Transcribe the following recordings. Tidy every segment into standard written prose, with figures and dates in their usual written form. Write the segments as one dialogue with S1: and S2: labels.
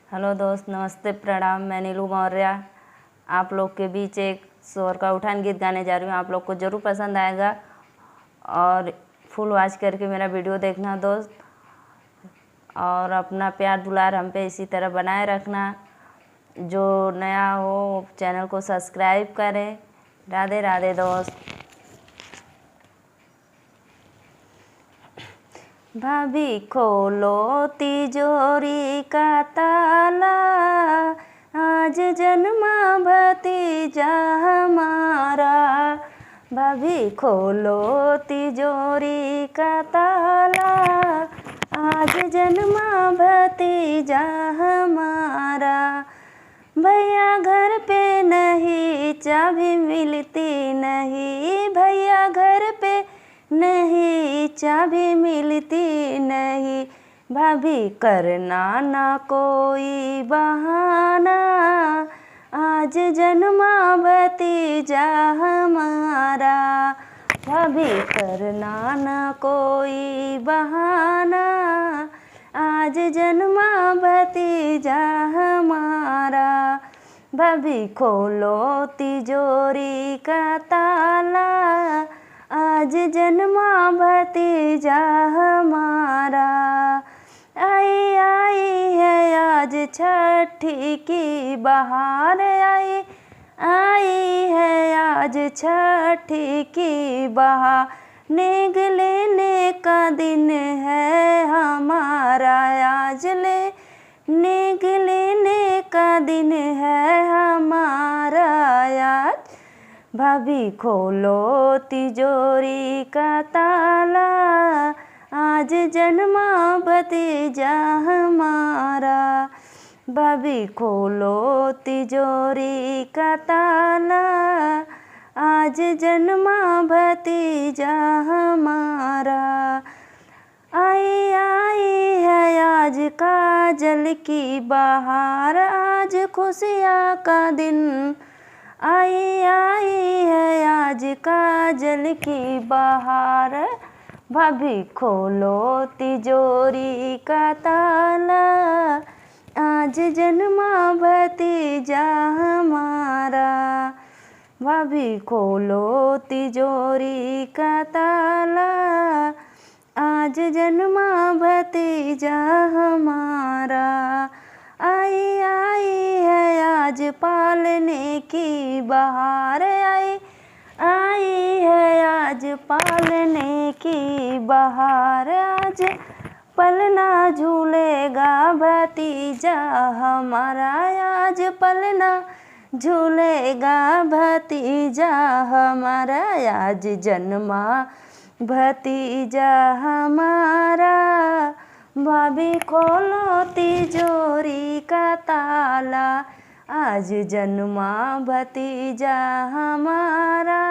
S1: Hello दोस्त, नमस्ते, प्रणाम। मैं नीलू मौर्य आप लोग के बीच एक स्वर का उठान गीत गाने जा रही हूँ। आप लोग को ज़रूर पसंद आएगा और फुल वॉच करके मेरा वीडियो देखना दोस्त, और अपना प्यार दुलार हम पे इसी तरह बनाए रखना। जो नया हो चैनल को सब्सक्राइब करें। राधे राधे दोस्त। भाभी खोलो तिजोरी का ताला, आज जन्मा भतीजा हमारा। भाभी खोलो तिजोरी का ताला, आज जन्मा भतीजा हमारा। भैया घर पे नहीं, चाबी मिलती नहीं। भैया घर पे नहीं, चाबी मिलती नहीं। भाभी करना ना कोई बहाना, आज जन्मा भतीजा हमारा। भाभी करना ना कोई बहाना, आज जन्मा भतीजा हमारा। भाभी खोलो तिजोरी का ताला, आज जन्मा भतीजा हमारा। आई आई है आज छठी की बहार, आई है आज छठी की बहार। नेग लेने का दिन है हमारा, आज नेग लेने का दिन है हमारा आज। भाभी खोलो तिजोरी का ताला, आज जन्मा भतीजा हमारा। भाभी खोलो तिजोरी का ताला, आज जन्मा भतीजा हमारा। आई आई है आज काजल की बहार, आज खुशियाँ का दिन। आई आई है आज काजल की बहार। भाभी खोलो तिजोरी का ताला, आज जन्मा भतीजा हमारा। भाभी खोलो तिजोरी का ताला, आज जन्मा भतीजा हमारा। आई आई है आज पालने की बहार, आई है आज पालने की बहार। आज पलना झूलेगा भतीजा हमारा, आज पलना झूलेगा भतीजा हमारा। आज जन्मा भतीजा हमारा। भाभी खोलो तिजोरी का ताला, आज जन्मा भतीजा हमारा।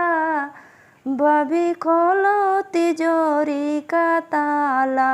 S1: भाभी खोलो तिजोरी का ताला।